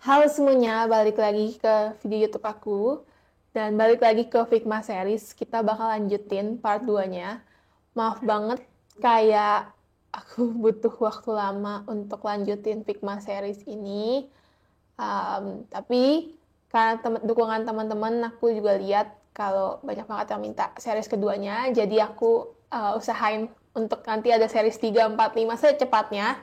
Halo semuanya, balik lagi ke video YouTube aku. Dan balik lagi ke Figma Series. Kita bakal lanjutin part 2-nya. Maaf banget, kayak aku butuh waktu lama untuk lanjutin Figma Series ini. Tapi karena dukungan teman-teman, aku juga lihat kalau banyak banget yang minta series keduanya. Jadi aku usahain untuk nanti ada series 3, 4, 5 secepatnya.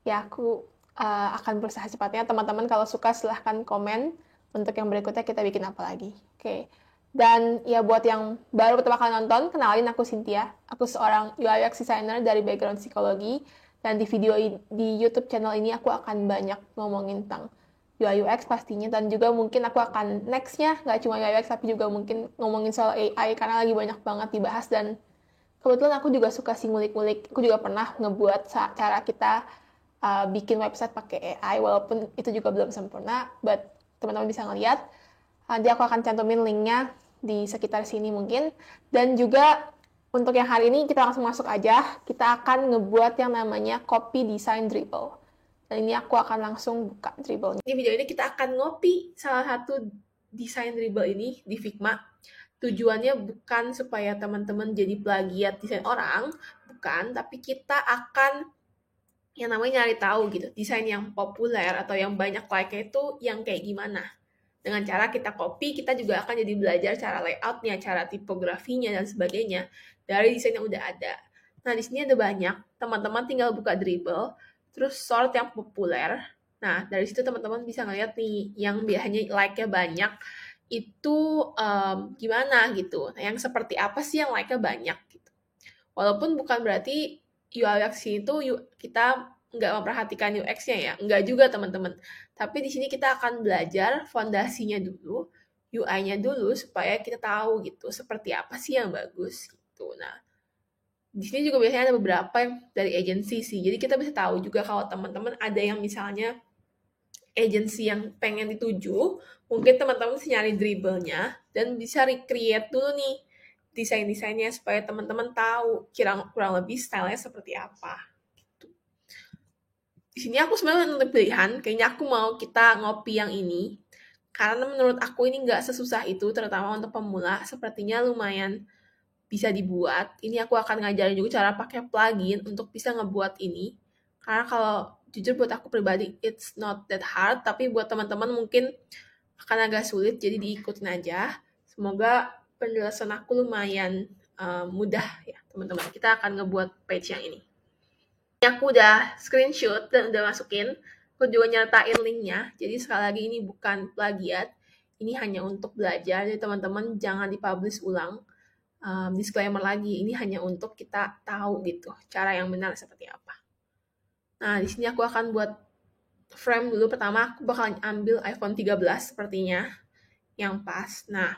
Ya, aku akan berusaha cepatnya. Teman-teman kalau suka silahkan komen untuk yang berikutnya kita bikin apa lagi. Oke. Dan ya buat yang baru pertama kali nonton, kenalin aku Cynthia. Aku seorang UI UX designer dari background psikologi. Dan di video di YouTube channel ini aku akan banyak ngomongin tentang UI UX pastinya. Dan juga mungkin aku akan nextnya, nggak cuma UI UX, tapi juga mungkin ngomongin soal AI. Karena lagi banyak banget dibahas. Dan kebetulan aku juga suka sih ngulik-ngulik. Aku juga pernah ngebuat cara kita bikin website pakai AI, walaupun itu juga belum sempurna, but teman-teman bisa ngeliat. Nanti aku akan cantumin linknya di sekitar sini mungkin. Dan juga untuk yang hari ini kita langsung masuk aja. Kita akan ngebuat yang namanya copy design dribble. Dan ini aku akan langsung buka dribble. Di video ini kita akan ngopi salah satu desain dribble ini di Figma. Tujuannya bukan supaya teman-teman jadi plagiat desain orang, bukan, tapi kita akan yang namanya nyari tahu gitu, desain yang populer atau yang banyak like-nya itu yang kayak gimana. Dengan cara kita copy, kita juga akan jadi belajar cara layoutnya, cara tipografinya, dan sebagainya dari desain yang udah ada. Nah, di sini ada banyak, teman-teman tinggal buka dribble, terus sort yang populer. Nah, dari situ teman-teman bisa ngeliat nih, yang biasanya like-nya banyak, itu gimana gitu. Nah, yang seperti apa sih yang like-nya banyak gitu. Walaupun bukan berarti UI UX itu kita nggak memperhatikan UX-nya ya, nggak juga teman-teman. Tapi di sini kita akan belajar fondasinya dulu, UI-nya dulu supaya kita tahu gitu seperti apa sih yang bagus gitu. Nah, di sini juga biasanya ada beberapa yang dari agency sih. Jadi kita bisa tahu juga kalau teman-teman ada yang misalnya agency yang pengen dituju, mungkin teman-teman bisa nyari dribble-nya dan bisa recreate dulu nih desain-desainnya supaya teman-teman tahu kurang lebih stylenya seperti apa. Gitu. Di sini aku sebenarnya menentukan pilihan, kayaknya aku mau kita ngopi yang ini. Karena menurut aku ini nggak sesusah itu, terutama untuk pemula, sepertinya lumayan bisa dibuat. Ini aku akan ngajarin juga cara pakai plugin untuk bisa ngebuat ini. Karena kalau jujur buat aku pribadi, it's not that hard, tapi buat teman-teman mungkin akan agak sulit, jadi diikutin aja. Semoga penjelasan aku lumayan mudah ya, teman-teman. Kita akan ngebuat page yang ini. Aku udah screenshot dan udah masukin. Aku juga nyertain linknya. Jadi sekali lagi ini bukan plagiat. Ini hanya untuk belajar. Jadi teman-teman jangan dipublish ulang. Disclaimer lagi, ini hanya untuk kita tahu gitu cara yang benar seperti apa. Nah, di sini aku akan buat frame dulu. Pertama aku bakal ambil iPhone 13 sepertinya yang pas. Nah,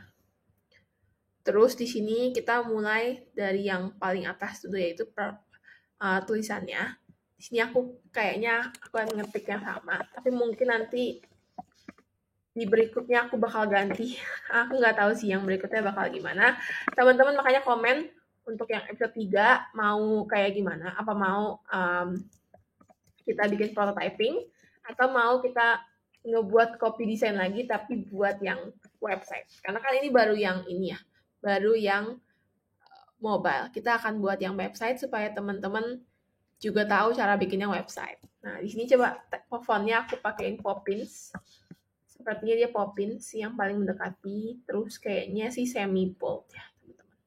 terus di sini kita mulai dari yang paling atas dulu yaitu tulisannya. Di sini aku kayaknya aku akan ngetik yang sama, tapi mungkin nanti di berikutnya aku bakal ganti. Aku nggak tahu sih yang berikutnya bakal gimana. Teman-teman makanya komen untuk yang episode 3 mau kayak gimana. Apa mau kita bikin prototyping atau mau kita ngebuat copy design lagi tapi buat yang website. Karena kan ini baru yang ini ya, baru yang mobile. Kita akan buat yang website supaya teman-teman juga tahu cara bikinnya website. Nah, di sini coba fontnya aku pakein Poppins. Sepertinya dia Poppins yang paling mendekati. Terus kayaknya sih semi bold ya, teman-teman.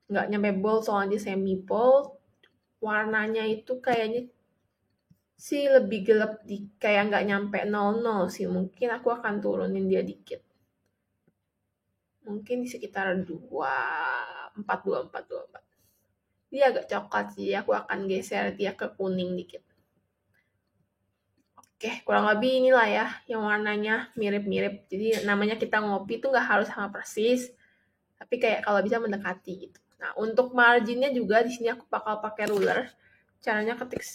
Nggak nyampe bold soalnya dia semi bold. Warnanya itu kayaknya sih lebih gelap kayak nggak nyampe 00 sih. Mungkin aku akan turunin dia dikit. Mungkin di sekitar 24, 24, 24. Dia agak coklat sih, aku akan geser dia ke kuning dikit. Oke, kurang lebih inilah ya, yang warnanya mirip-mirip. Jadi namanya kita ngopi itu nggak harus sama persis, tapi kayak kalau bisa mendekati gitu. Nah, untuk marginnya juga di sini aku bakal pakai ruler. Caranya ketik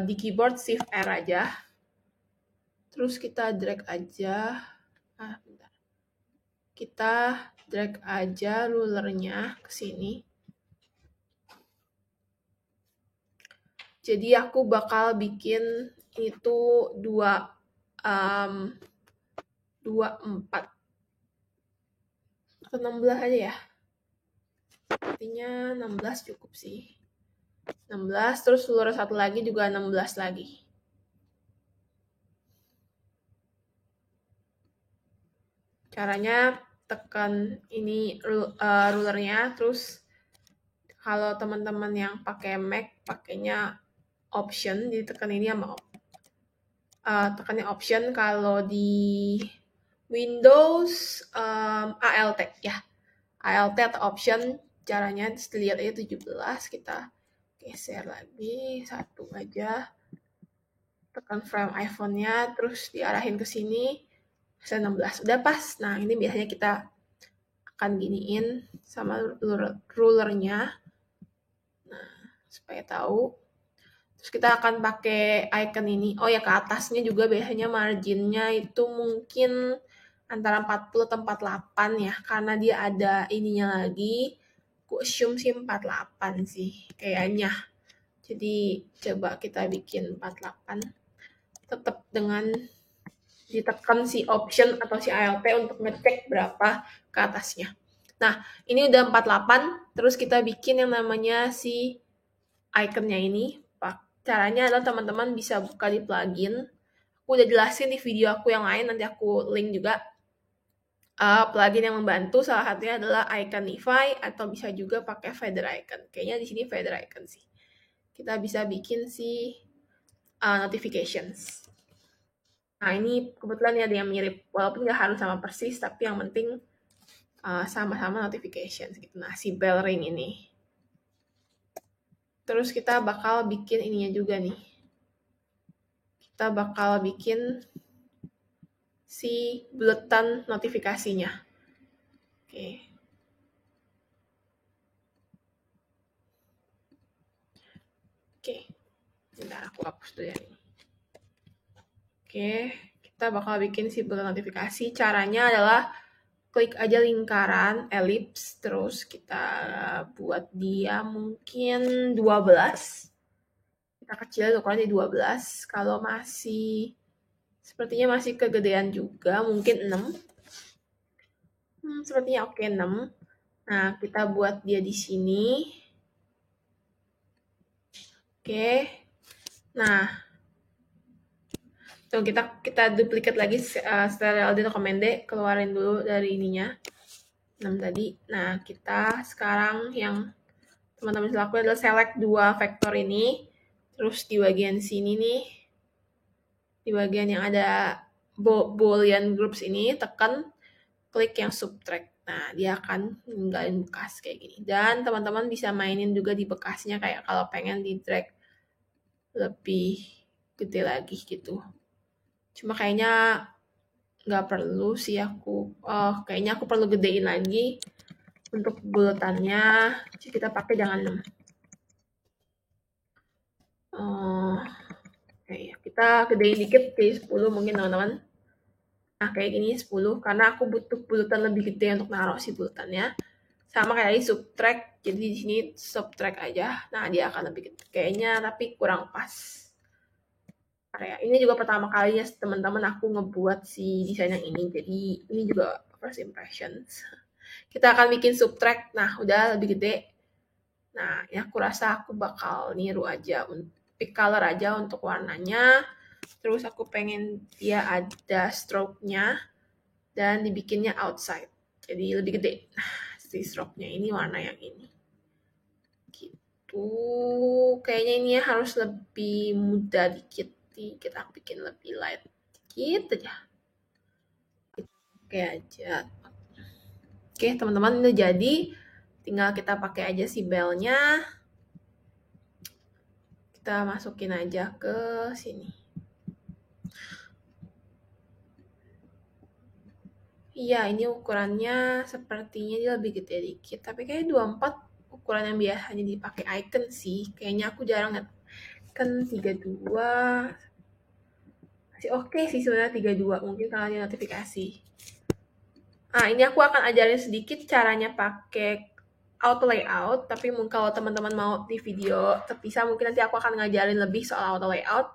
di keyboard Shift R aja. Terus kita drag aja. Bentar. Kita drag aja rulernya ke sini. Jadi aku bakal bikin itu 2 24 atau 16 aja ya. Artinya 16 cukup sih. 16, terus ruler satu lagi juga 16 lagi. Caranya tekan ini rulernya, terus kalau teman-teman yang pakai Mac pakainya option, jadi tekan ini sama tekannya option. Kalau di Windows ALT ya, ALT atau option. Caranya dilihat aja 17, kita geser lagi satu aja, tekan frame iPhone-nya, terus diarahin ke sini, 16, udah pas. Nah, ini biasanya kita akan giniin sama rulernya, nah, supaya tahu. Terus kita akan pakai icon ini. Oh ya, ke atasnya juga biasanya marginnya itu mungkin antara 40 atau 48 ya, karena dia ada ininya lagi. Aku assume sih 48 sih kayaknya. Jadi coba kita bikin 48. Tetap dengan ditekan si option atau si ALT untuk ngecek berapa ke atasnya. Nah, ini udah 48, terus kita bikin yang namanya si iconnya ini. Caranya adalah teman-teman bisa buka di plugin. Aku udah jelasin di video aku yang lain, nanti aku link juga. Plugin yang membantu salah satunya adalah Iconify, atau bisa juga pakai Feather Icon. Kayaknya di sini Feather Icon sih. Kita bisa bikin si notifications. Nah, ini kebetulan ada yang mirip, walaupun nggak harus sama persis, tapi yang penting sama-sama notifications gitu. Nah, si bell ring ini. Terus kita bakal bikin ininya juga nih. Kita bakal bikin si buletan notifikasinya. Oke. Oke. Bentar, aku hapus dulu ya ini. Oke, kita bakal bikin si buletan notifikasi. Caranya adalah klik aja lingkaran elips, terus kita buat dia mungkin 12. Kita kecil ukurannya 12. Kalau masih sepertinya masih kegedean juga, mungkin 6. Sepertinya oke 6. Nah, kita buat dia di sini. Oke. Nah, tuh kita duplikat lagi serial di recommended, keluarin dulu dari ininya 6 tadi. Nah, kita sekarang yang teman-teman bisa lakukan adalah select 2 vektor ini, terus di bagian sini nih, di bagian yang ada boolean groups ini, tekan klik yang subtract. Nah, dia akan ninggalin bekas kayak gini. Dan teman-teman bisa mainin juga di bekasnya, kayak kalau pengen di drag lebih gede lagi gitu. Cuma kayaknya nggak perlu sih aku. Kayaknya aku perlu gedein lagi untuk buletannya. Jadi kita pakai jangan 6. Kita gedein dikit jadi 10 mungkin teman-teman. Nah, kayak gini 10, karena aku butuh buletan lebih gede untuk naruh si buletannya. Sama kayak tadi subtract, jadi di sini subtract aja. Nah, dia akan lebih gede kayaknya, tapi kurang pas. Ini juga pertama kalinya teman-teman aku ngebuat si desain yang ini, jadi ini juga first impressions. Kita akan bikin subtract. Nah, udah lebih gede. Nah, ya aku rasa aku bakal niru aja, pick color aja untuk warnanya. Terus aku pengen dia ada stroke-nya dan dibikinnya outside, jadi lebih gede. Nah, si stroke-nya ini warna yang ini. Gitu. Kayaknya ini harus lebih muda dikit. Kita bikin lebih light dikit aja. Oke aja. Oke, teman-teman, ini udah jadi. Tinggal kita pakai aja si bell-nya. Kita masukin aja ke sini. Iya, ini ukurannya sepertinya dia lebih gede dikit. Tapi kayaknya 24 ukuran yang biasanya dipakai icon sih. Kayaknya aku jarang lihat. Kan 32. Masih oke sih sebenarnya 32. Mungkin karena dia notifikasi. Nah, ini aku akan ajarin sedikit caranya pakai auto layout. Tapi kalau teman-teman mau di video terpisah, mungkin nanti aku akan ngajarin lebih soal auto layout.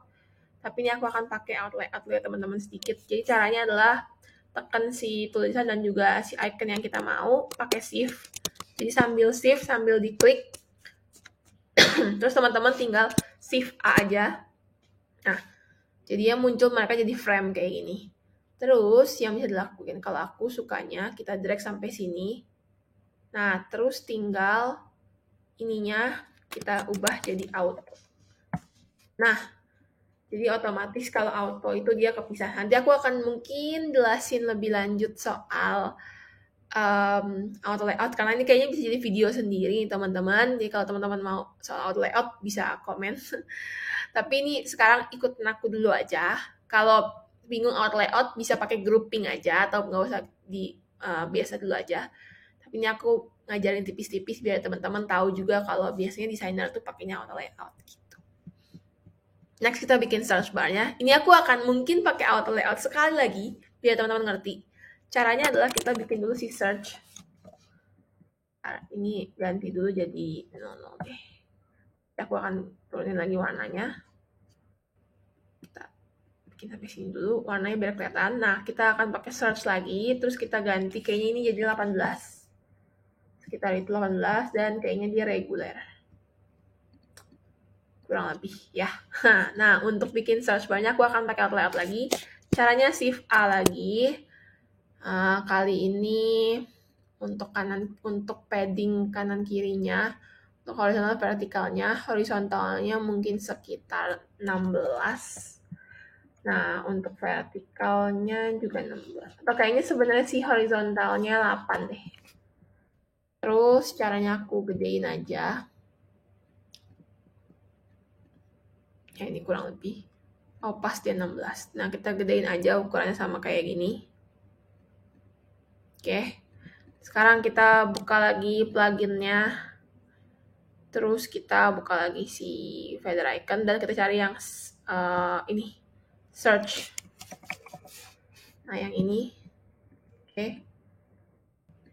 Tapi ini aku akan pakai out layout ya teman-teman sedikit. Jadi caranya adalah tekan si tulisan dan juga si icon yang kita mau, pakai shift. Jadi sambil shift, sambil diklik, terus teman-teman tinggal shift A aja. Nah, jadinya muncul mereka jadi frame kayak gini. Terus yang bisa dilakukan, kalau aku sukanya kita drag sampai sini. Nah, terus tinggal ininya kita ubah jadi auto. Nah, jadi otomatis kalau auto itu dia kepisah. Nanti aku akan mungkin jelasin lebih lanjut soal auto layout, karena ini kayaknya bisa jadi video sendiri teman-teman. Jadi kalau teman-teman mau soal auto layout bisa komen. Tapi ini sekarang ikutin aku dulu aja. Kalau bingung auto layout bisa pakai grouping aja atau nggak usah di biasa dulu aja. Tapi ini aku ngajarin tipis-tipis biar teman-teman tahu juga kalau biasanya desainer tuh pakainya auto layout gitu. Next kita bikin search bar-nya. Ini aku akan mungkin pakai auto layout sekali lagi biar teman-teman ngerti. Caranya adalah kita bikin dulu si search. Nah, ini ganti dulu jadi 00 deh. Aku akan turunin lagi warnanya. Kita bikin sampai sini dulu, warnanya biar kelihatan. Nah, kita akan pakai search lagi, terus kita ganti kayaknya ini jadi 18. Sekitar itu 18 dan kayaknya dia reguler. Kurang lebih ya. Nah, untuk bikin search bar-nya aku akan pakai auto layout lagi. Caranya shift A lagi. Kali ini untuk padding kanan kirinya, untuk horizontal vertikalnya, horizontalnya mungkin sekitar 16. Nah, untuk vertikalnya juga 16. Atau kayaknya sebenarnya sih horizontalnya 8 deh. Terus caranya aku gedein aja. Ya ini kurang lebih. Oh, pas dia 16. Nah, kita gedein aja ukurannya sama kayak gini. Oke, sekarang kita buka lagi pluginnya. Terus kita buka lagi si feather icon dan kita cari yang ini, search. Nah, yang ini. Oke.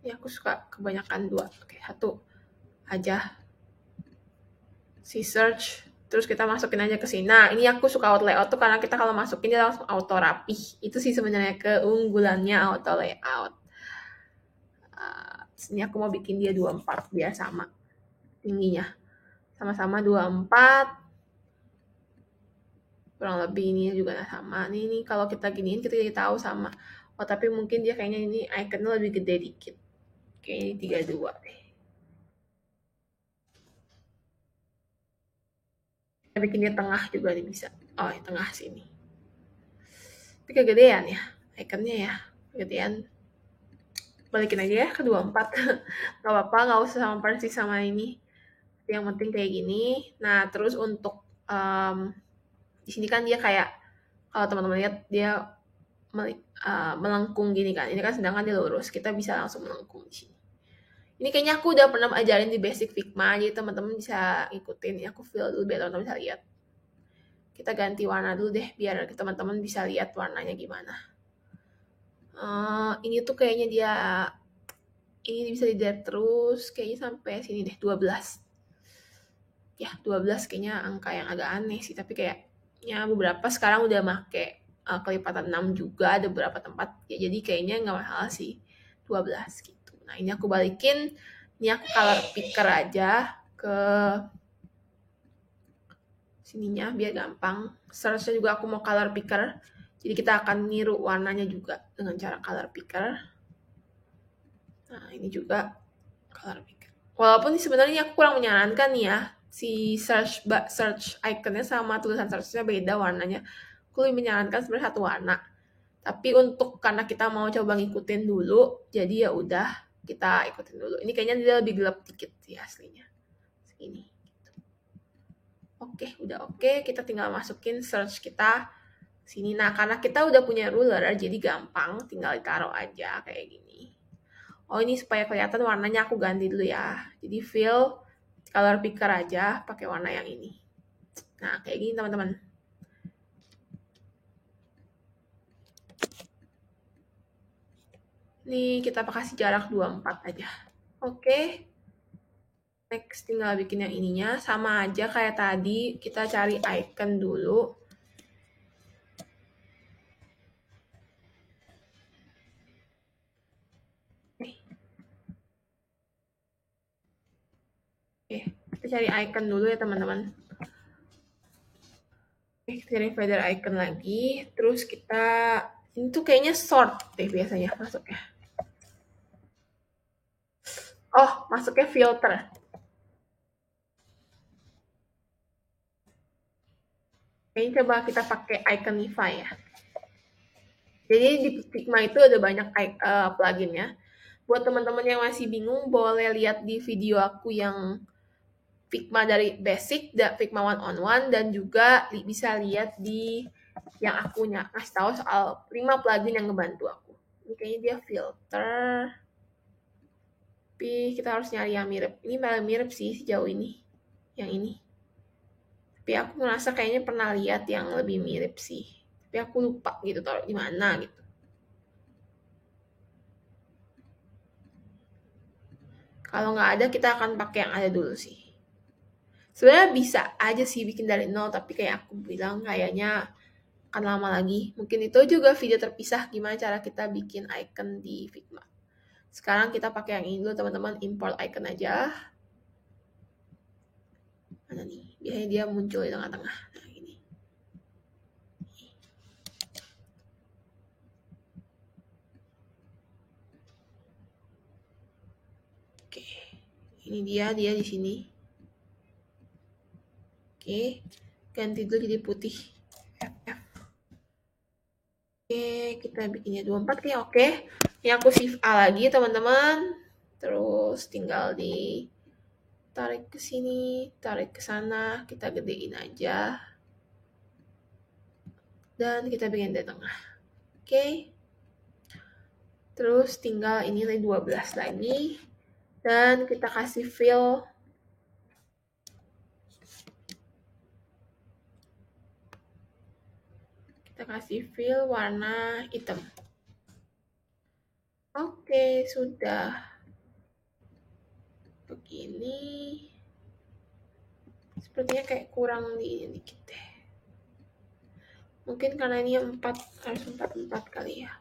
Ini aku suka kebanyakan 2. Oke, 1 aja. Si search. Terus kita masukin aja ke sini. Nah, ini aku suka auto layout tuh karena kita kalau masukin dia langsung auto rapih. Itu sih sebenarnya keunggulannya auto layout. Ini aku mau bikin dia 24 biar sama tingginya. Sama-sama 24. Kurang lebih ini juga sama. Ini kalau kita giniin kita jadi tahu sama. Oh, tapi mungkin dia kayaknya ini iconnya lebih gede dikit. Kayaknya ini 32 deh. Kita bikin dia tengah juga nih bisa. Oh, yang tengah sini. Tapi kegedean ya iconnya ya. Kegedean. Balikin aja ya ke 24. Gak apa-apa, gak usah sama persis sama ini. Yang penting kayak gini. Nah, terus untuk di sini kan dia kayak, kalau teman-teman lihat dia melengkung gini kan. Ini kan sedangkan dia lurus. Kita bisa langsung melengkung di sini. Ini kayaknya aku udah pernah ajarin di basic Figma, jadi teman-teman bisa ikutin. Aku fill dulu biar teman-teman bisa lihat. Kita ganti warna dulu deh biar teman-teman bisa lihat warnanya gimana. Ini tuh kayaknya dia ini bisa di drag terus kayaknya sampai sini deh 12. Ya 12 kayaknya angka yang agak aneh sih, tapi kayaknya beberapa sekarang udah make kelipatan 6 juga ada beberapa tempat ya, jadi kayaknya nggak masalah sih 12 gitu. Nah, ini aku balikin, ini aku color picker aja ke sininya biar gampang. Search-nya juga aku mau color picker. Jadi kita akan niru warnanya juga dengan cara color picker. Nah, ini juga color picker. Walaupun sebenarnya aku kurang menyarankan nih ya, si search iconnya sama tulisan search-nya beda warnanya. Aku lebih menyarankan sebenarnya satu warna. Tapi karena kita mau coba ngikutin dulu, jadi ya udah kita ikutin dulu. Ini kayaknya dia lebih gelap dikit sih aslinya. Segini. Oke, udah oke. Kita tinggal masukin search kita sini. Nah, karena kita udah punya ruler, jadi gampang. Tinggal ditaruh aja kayak gini. Oh, ini supaya kelihatan warnanya aku ganti dulu ya. Jadi fill color picker aja pakai warna yang ini. Nah, kayak gini teman-teman. Nih, kita kasih jarak 24 aja. Oke. Next, tinggal bikin yang ininya. Sama aja kayak tadi, kita cari icon dulu. cari icon dulu ya teman-teman. Kita cari feather icon lagi. Terus kita, ini tuh kayaknya sort deh biasanya masuknya. Oh, masuknya filter. Kayaknya coba kita pakai Iconify ya. Jadi di Figma itu ada banyak plugin ya. Buat teman-teman yang masih bingung, boleh lihat di video aku yang Figma dari basic, Figma one-on-one, dan juga bisa lihat di yang aku ngasih tahu soal 5 plugin yang ngebantu aku. Ini kayaknya dia filter. Tapi kita harus nyari yang mirip. Ini malah mirip sih sejauh ini. Yang ini. Tapi aku merasa kayaknya pernah lihat yang lebih mirip sih. Tapi aku lupa gitu taruh di mana gitu. Kalau nggak ada, kita akan pakai yang ada dulu sih. Sebenarnya bisa aja sih bikin dari nol, tapi kayak aku bilang kayaknya akan lama lagi. Mungkin itu juga video terpisah gimana cara kita bikin icon di Figma. Sekarang kita pakai yang ini dulu teman-teman, import icon aja. Mana nih? Biasanya dia muncul di tengah-tengah. Nah, ini. Oke. Ini dia di sini. Oke. Ganti dulu jadi putih. FF. Oke, kita bikinnya 24 kayak oke. Ini aku shift A lagi teman-teman. Terus tinggal tarik ke sini, tarik ke sana, kita gedein aja. Dan kita bikin di tengah. Oke. Terus tinggal ini 12 lagi. Dan kita kasih fill. Kita kasih fill warna hitam. Oke, sudah. Begini. Sepertinya kayak kurang dikit deh. Mungkin karena ini 4, harus 44 kali ya.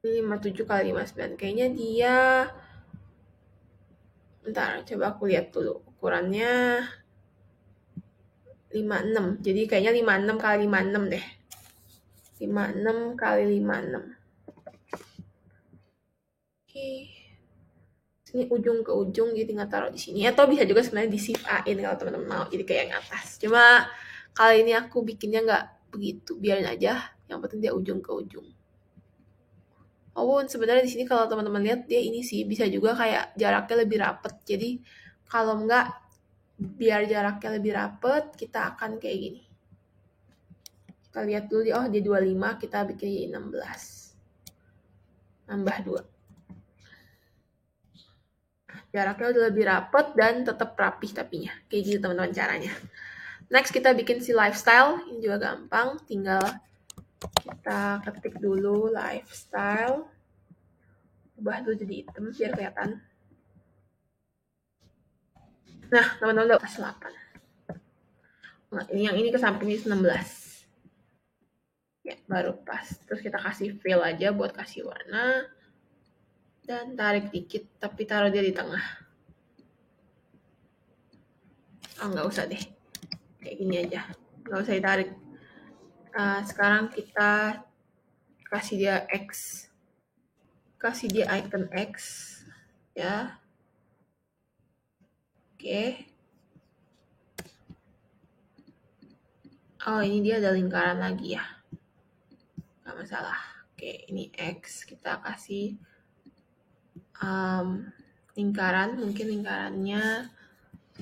Ini 57 kali 59. Kayaknya dia, bentar, coba aku lihat dulu. Ukurannya 56. Jadi kayaknya 56 kali 56 deh. 56 kali 56. Oke. Ini ujung ke ujung, jadi tinggal taruh di sini. Atau bisa juga sebenarnya di shift A-in kalau teman-teman mau. Jadi kayak yang atas. Cuma kali ini aku bikinnya nggak begitu. Biarin aja. Yang penting dia ujung ke ujung. Oh, sebenarnya di sini kalau teman-teman lihat dia ini sih bisa juga kayak jaraknya lebih rapet. Jadi kalau nggak, biar jaraknya lebih rapet, kita akan kayak gini. Kita lihat dulu, oh dia 25, kita bikin jadi 16. Nambah 2. Jaraknya udah lebih rapet dan tetap rapih tapinya. Kayak gitu teman-teman caranya. Next kita bikin si lifestyle. Ini juga gampang. Tinggal kita ketik dulu lifestyle. Ubah dulu jadi hitam biar kelihatan. Nah, teman-teman udah pas 8. Nah, ini yang ini ke samping ini 16. Ya, baru pas. Terus kita kasih fill aja buat kasih warna. Dan tarik dikit, tapi taruh dia di tengah. Oh, nggak usah deh. Kayak gini aja. Nggak usah ditarik. Sekarang kita kasih dia X. Kasih dia icon X. Ya. Oke. Oh, ini dia ada lingkaran lagi ya. Nggak masalah. Oke, ini X. Kita kasih lingkaran. Mungkin lingkarannya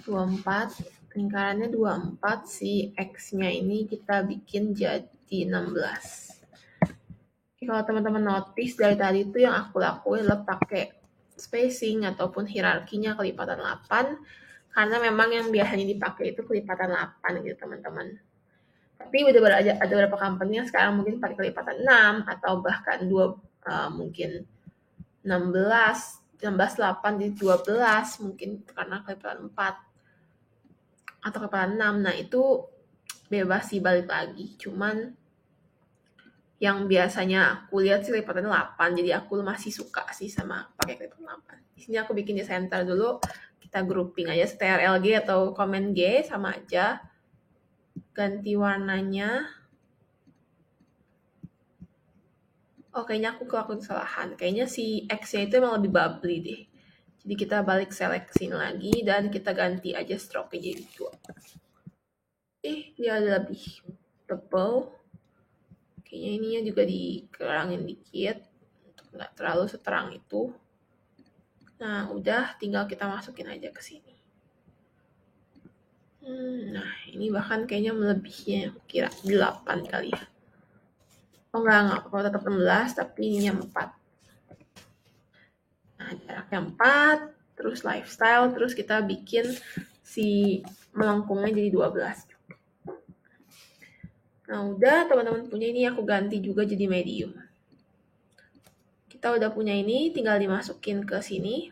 24. Lingkarannya 24. Si X-nya ini kita bikin jadi 16. Oke, kalau teman-teman notice dari tadi itu yang aku lakuin adalah pakai spacing ataupun hierarkinya kelipatan 8. Karena memang yang biasanya dipakai itu kelipatan 8 gitu teman-teman. Tapi udah ada beberapa company yang sekarang mungkin pakai kelipatan 6 atau bahkan mungkin 16, 8 jadi 12 mungkin karena kelipatan 4 atau kelipatan 6. Nah, itu bebas sih balik lagi. Cuman yang biasanya aku lihat sih kelipatannya 8, jadi aku masih suka sih sama pakai kelipatan 8. Di sini aku bikin di center dulu, Kita grouping aja CTRL-G atau Command G sama aja. Ganti warnanya. Oh, kayaknya aku kelakuin kesalahan. Kayaknya si X-nya itu emang lebih bubbly deh. Jadi kita balik select sini lagi dan kita ganti aja stroke-nya jadi 2. Dia lebih tebal. Kayaknya ininya juga dikurangin dikit untuk nggak terlalu seterang itu. Nah, udah tinggal kita masukin aja ke sini. Nah, ini bahkan kayaknya melebihnya, kira 8 kali ya. Oh enggak, kalau tetap 16, tapi ininya 4. Nah, jaraknya 4, terus lifestyle, terus kita bikin si melengkungnya jadi 12. Nah, udah teman-teman punya ini, aku ganti juga jadi medium. Kita udah punya ini, tinggal dimasukin ke sini.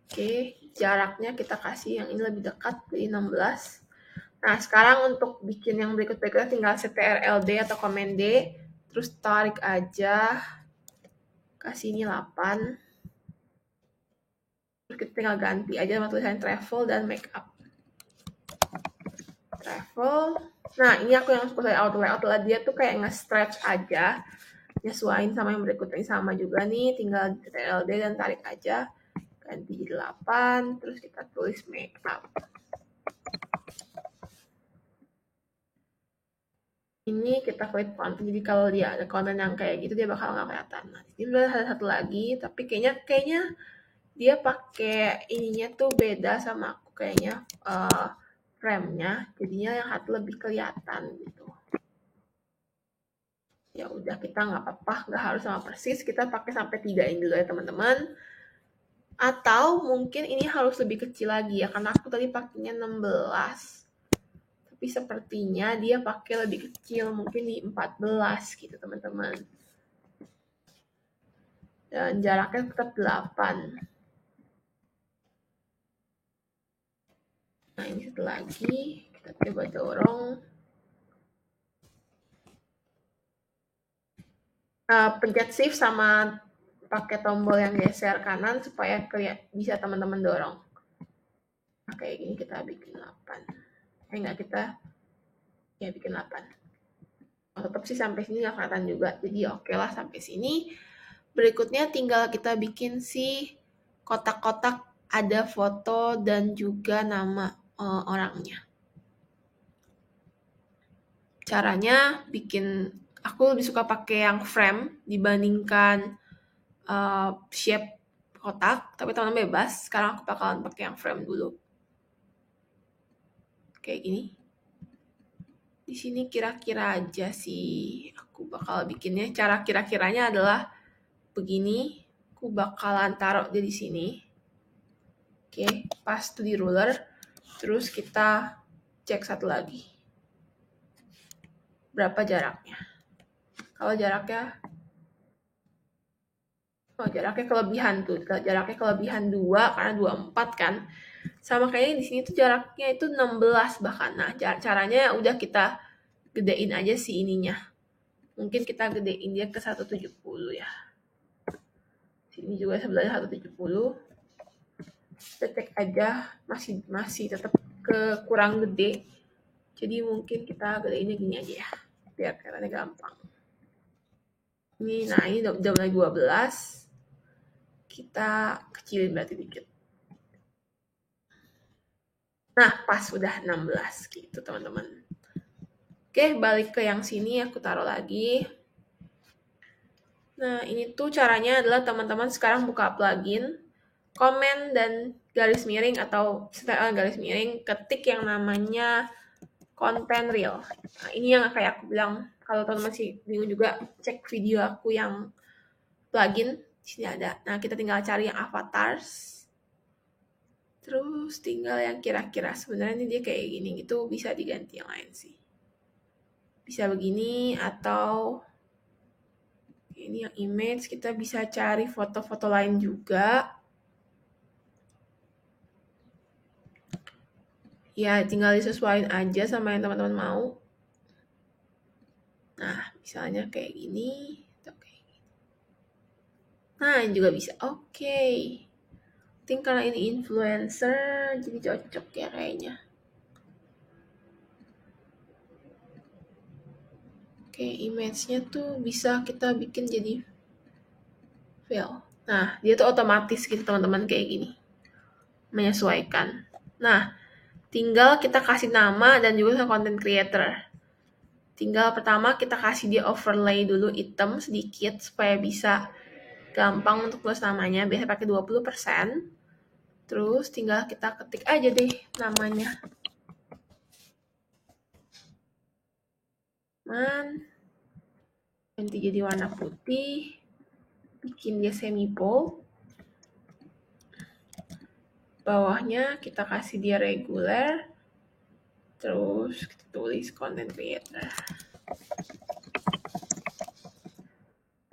Oke, jaraknya kita kasih yang ini lebih dekat, jadi 16. Nah, sekarang untuk bikin yang berikut-berikutnya tinggal CTRL-D atau Command D, terus tarik aja, kasih ini 8. Terus kita tinggal ganti aja sama tulisan travel dan make up. Travel. Nah, ini aku yang suka saya outline dia tuh kayak nge-stretch aja. Nyesuaiin sama yang berikutnya sama juga nih, tinggal CTRL-D dan tarik aja. Ganti jadi 8, terus kita tulis make up. Ini kita klik konten, jadi kalau dia ada konten yang kayak gitu dia bakal nggak kelihatan. Nah, ini ada satu lagi, tapi kayaknya dia pakai ininya tuh beda sama aku kayaknya frame-nya, jadinya yang satu lebih kelihatan gitu. Ya udah, kita nggak apa-apa, nggak harus sama persis, kita pakai sampai 3 ini dulu ya teman-teman. Atau mungkin ini harus lebih kecil lagi ya, karena aku tadi pakainya 16. Tapi sepertinya dia pakai lebih kecil, mungkin di 14 gitu teman-teman. Dan jaraknya tetap 8. Nah, ini satu lagi, kita coba dorong. Pencet shift sama pakai tombol yang geser kanan supaya bisa teman-teman dorong. Nah, kayak gini kita bikin 8. Enggak, kita ya bikin 8. Tetap sih sampai sini nggak kelihatan juga, jadi oke lah sampai sini. Berikutnya tinggal kita bikin si kotak-kotak ada foto dan juga nama orangnya. Caranya bikin, aku lebih suka pakai yang frame dibandingkan shape kotak, tapi teman-teman bebas. Sekarang aku bakalan pakai yang frame dulu. Kayak gini. Di sini kira-kira aja sih aku bakal bikinnya. Cara kira-kiranya adalah begini. Aku bakalan taruh dia di sini. Oke, pas tuh di ruler. Terus kita cek satu lagi. Berapa jaraknya? Kalau jaraknya kelebihan tuh. Jaraknya kelebihan 2 karena 24 kan. Sama kayaknya di sini tuh jaraknya itu 16 bahkan. Nah, caranya udah kita gedein aja si ininya. Mungkin kita gedein dia ke 170 ya. Sini juga sebelahnya 170. Kita cek aja masih tetap kurang gede. Jadi mungkin kita gedeinnya gini aja ya. Biar kelihatannya gampang. Ini udah mulai 12. Kita kecilin berarti dikit. Nah, pas udah 16 gitu teman-teman. Oke, balik ke yang sini aku taruh lagi. Nah, ini tuh caranya adalah teman-teman sekarang buka plugin, komen dan garis miring atau setelan garis miring, ketik yang namanya konten reel. Nah, ini yang kayak aku bilang, kalau teman-teman masih bingung juga, cek video aku yang plugin, di sini ada. Nah, kita tinggal cari yang avatars. Terus tinggal yang kira-kira sebenarnya ini dia kayak gini gitu, bisa diganti yang lain sih. Bisa begini atau ini yang image, kita bisa cari foto-foto lain juga. Ya, tinggal disesuaikan aja sama yang teman-teman mau. Nah, misalnya kayak gini atau kayak gini. Nah, ini juga bisa. Oke. think karena ini influencer jadi cocok ya kayaknya. Oke, image-nya tuh bisa kita bikin jadi fill. Nah, dia tuh otomatis gitu teman-teman kayak gini. Menyesuaikan. Nah, tinggal kita kasih nama dan juga content creator. Tinggal pertama kita kasih dia overlay dulu item sedikit supaya bisa gampang untuk tulis namanya. Biasa pakai 20%. Terus tinggal kita ketik aja deh namanya. Ganti jadi warna putih. Bikin dia semi bold. Bawahnya kita kasih dia regular. Terus kita tulis content creator.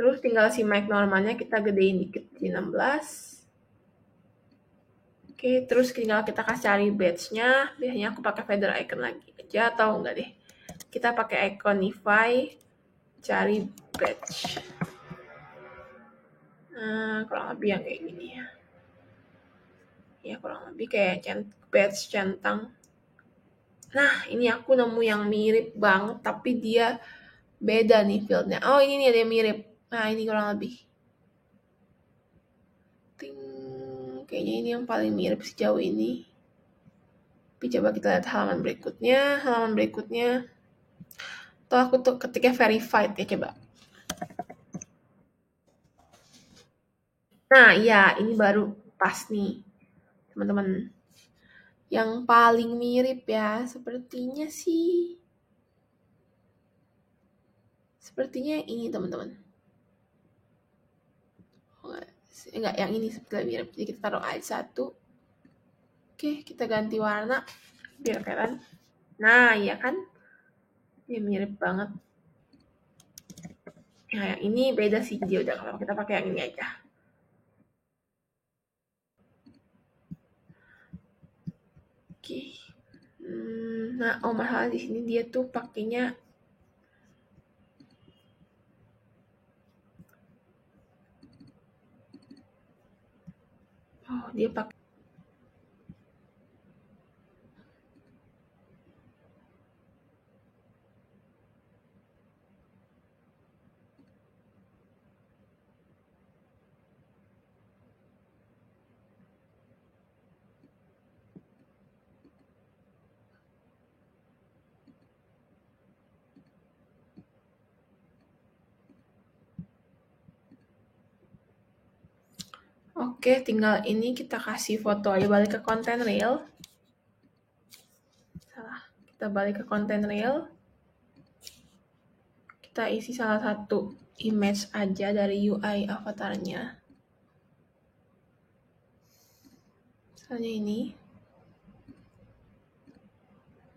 Terus tinggal si mic normalnya kita gedein dikit di 16. Oke, terus tinggal kita kasih cari badge-nya. Biasanya aku pakai feather icon lagi aja atau enggak deh. Kita pakai iconify, cari badge. Kurang lebih yang kayak gini ya. Ya kurang lebih kayak badge centang. Nah, ini aku nemu yang mirip banget tapi dia beda nih fieldnya. Oh, ini nih ada yang mirip. Nah, ini kurang lebih. Kayaknya ini yang paling mirip sejauh ini. Tapi coba kita lihat halaman berikutnya. Atau aku tuh ketiknya verified ya, coba. Nah, iya, ini baru pas nih, teman-teman. Yang paling mirip ya, sepertinya ini, teman-teman. Enggak, yang ini sepertinya mirip. Jadi kita taruh aja satu. Oke, kita ganti warna biar kelihatan. Nah, iya kan? Dia mirip banget. Nah, yang ini beda sih. Jadi udah kalau kita pakai yang ini aja. Oke. Nah, masalah di sini dia tuh pakainya dia pakai Oke, tinggal ini kita kasih foto aja, balik ke content reel. Kita balik ke content reel. Kita isi salah satu image aja dari UI avatarnya. Misalnya ini.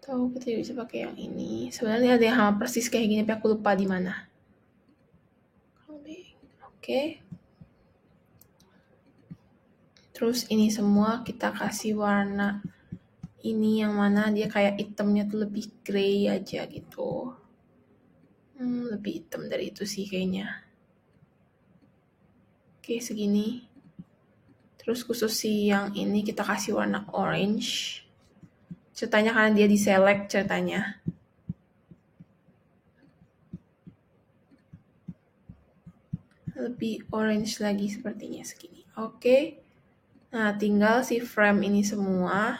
Tahu kita bisa pakai yang ini. Sebenarnya ada yang sama persis kayak gini, tapi aku lupa di mana. Oke. Terus ini semua kita kasih warna ini yang mana dia kayak hitamnya tuh lebih grey aja gitu. Lebih hitam dari itu sih kayaknya. Oke, segini. Terus khusus si yang ini kita kasih warna orange. Ceritanya karena dia di-select ceritanya. Lebih orange lagi sepertinya segini. Oke. Nah, tinggal si frame ini semua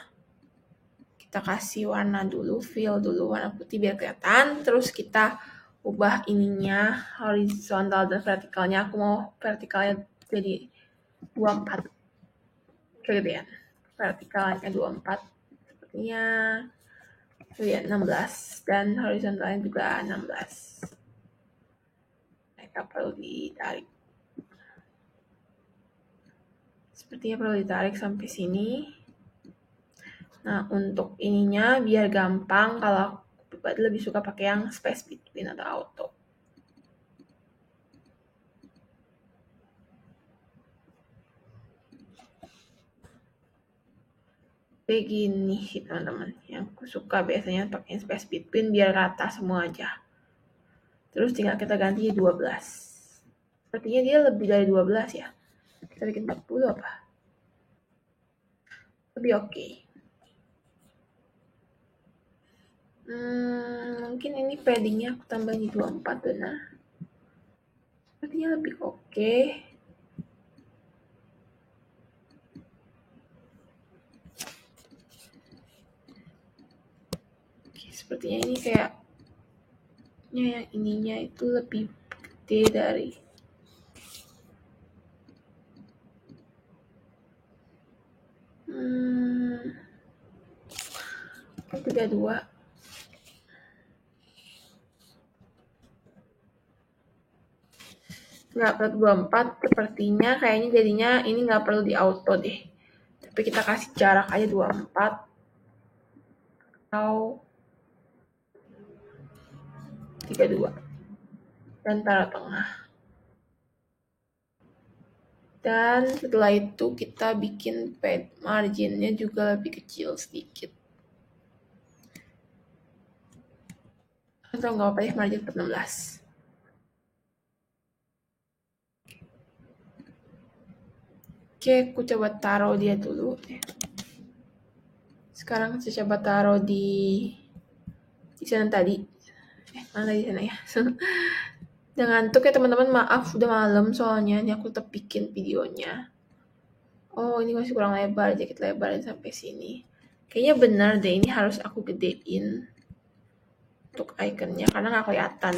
kita kasih warna dulu, fill dulu warna putih biar kelihatan. Terus kita ubah ininya horizontal dan vertikalnya. Aku mau vertikalnya jadi 24. Kegedean. Vertikalnya 24. Sepertinya lihat 16 dan horizontalnya juga 16. Mereka perlu ditarik. Sepertinya perlu ditarik sampai sini. Nah, untuk ininya biar gampang, kalau aku lebih suka pakai yang space between atau auto. Begini sih teman-teman, yang aku suka biasanya pakai space between biar rata semua aja. Terus tinggal kita ganti 12. Sepertinya dia lebih dari 12 ya. Kita bikin 40 apa? lebih oke. Mungkin ini paddingnya aku tambah di 24 benar. Sepertinya lebih oke. Oke, sepertinya ini kayaknya yang ininya itu lebih gede dari 32. Nggak perlu 24, sepertinya kayaknya jadinya ini nggak perlu di auto deh. Tapi kita kasih jarak aja 24 atau 32 dan taruh tengah. Dan setelah itu kita bikin pad marginnya juga lebih kecil sedikit. Atau nggak apa-apa ya, margin 16. Oke, aku coba taruh dia dulu. Sekarang saya coba taruh di sana tadi. Mana di sana ya? Jangan ngantuk ya teman-teman, maaf udah malam soalnya ini aku tetap bikin videonya. Oh, ini masih kurang lebar, jadi kita lebarin sampai sini. Kayaknya benar deh, ini harus aku gedein untuk ikonnya karena nggak kelihatan.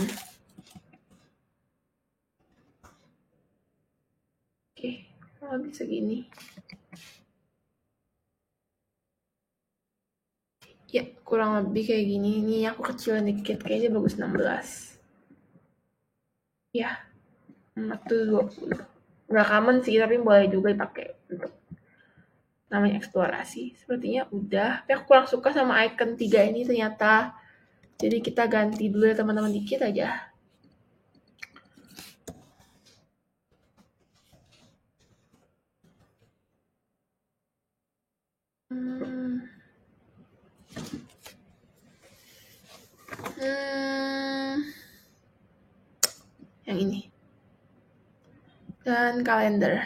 Oke, lebih segini. Ya, kurang lebih kayak gini. Ini aku kecilin dikit, kayaknya bagus 16. Ya, 20. Nggak common sih, tapi boleh juga dipakai untuk namanya eksplorasi. Sepertinya udah, tapi aku kurang suka sama icon 3 ini ternyata. Jadi kita ganti dulu ya teman-teman, dikit aja. Yang ini. Dan kalender.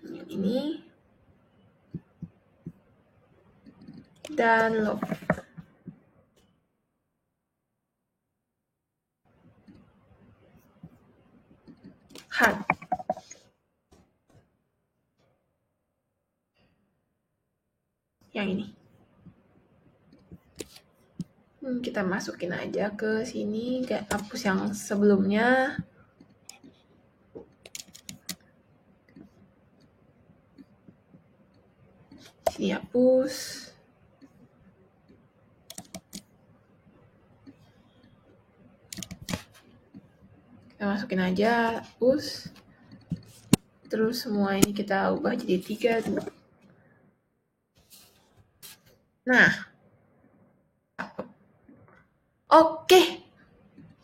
Yang ini. Dan love. Heart. Yang ini. Kita masukin aja ke sini, kayak hapus yang sebelumnya. Sini hapus. Kita masukin aja, hapus. Terus semua ini kita ubah jadi 3. Nah. Oke.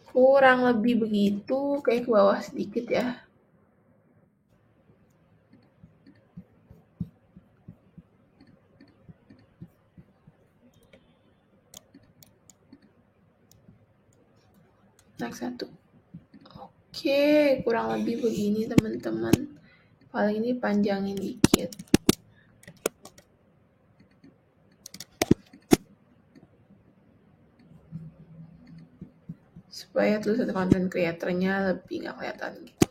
Kurang lebih begitu, kayak ke bawah sedikit ya. Naik 1. Oke, kurang lebih begini teman-teman. Paling ini panjangin dikit. Supaya tulisan konten creator-nya lebih nggak kelihatan gitu.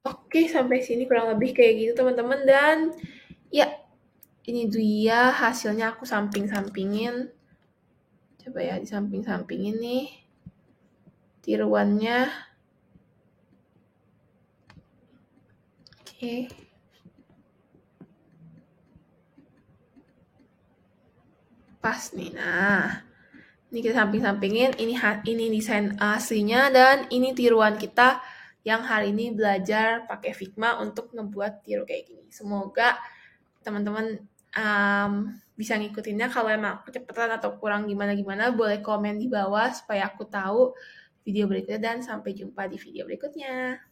Oke, sampai sini kurang lebih kayak gitu teman-teman. Dan ya, ini dia hasilnya, aku samping-sampingin. Coba ya, di samping-sampingin nih tiruannya. Oke. Pas nih. Nah, ini kita samping-sampingin. Ini desain aslinya dan ini tiruan kita yang hari ini belajar pakai Figma untuk ngebuat tiru kayak gini. Semoga teman-teman bisa ngikutinnya. Kalau emang kecepatan atau kurang gimana-gimana, boleh komen di bawah supaya aku tahu video berikutnya. Dan sampai jumpa di video berikutnya.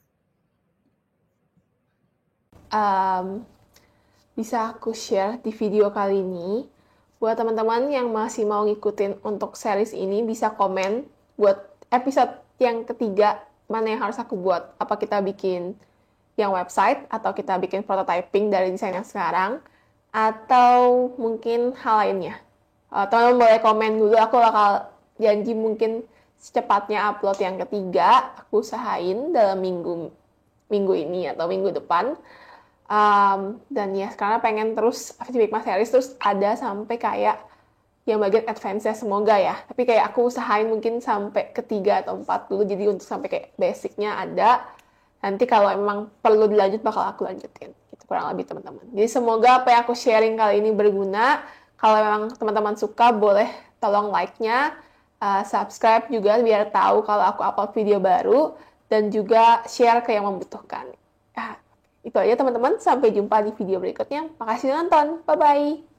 bisa aku share di video kali ini. Buat teman-teman yang masih mau ngikutin untuk series ini, bisa komen buat episode yang ketiga, mana yang harus aku buat. Apa kita bikin yang website, atau kita bikin prototyping dari desain yang sekarang, atau mungkin hal lainnya. Teman-teman boleh komen dulu, aku bakal janji mungkin secepatnya upload yang ketiga. Aku usahain dalam minggu ini atau minggu depan. Dan ya sekarang pengen terus Figma series terus ada sampai kayak yang bagian advance-nya, semoga ya. Tapi kayak aku usahain mungkin sampai ketiga atau 4 dulu, jadi untuk sampai kayak basic-nya ada. Nanti kalau emang perlu dilanjut bakal aku lanjutin. Gitu kurang lebih teman-teman. Jadi semoga apa yang aku sharing kali ini berguna. Kalau memang teman-teman suka, boleh tolong like-nya, subscribe juga biar tahu kalau aku upload video baru, dan juga share ke yang membutuhkan. Itu aja teman-teman, sampai jumpa di video berikutnya. Makasih udah nonton, bye-bye!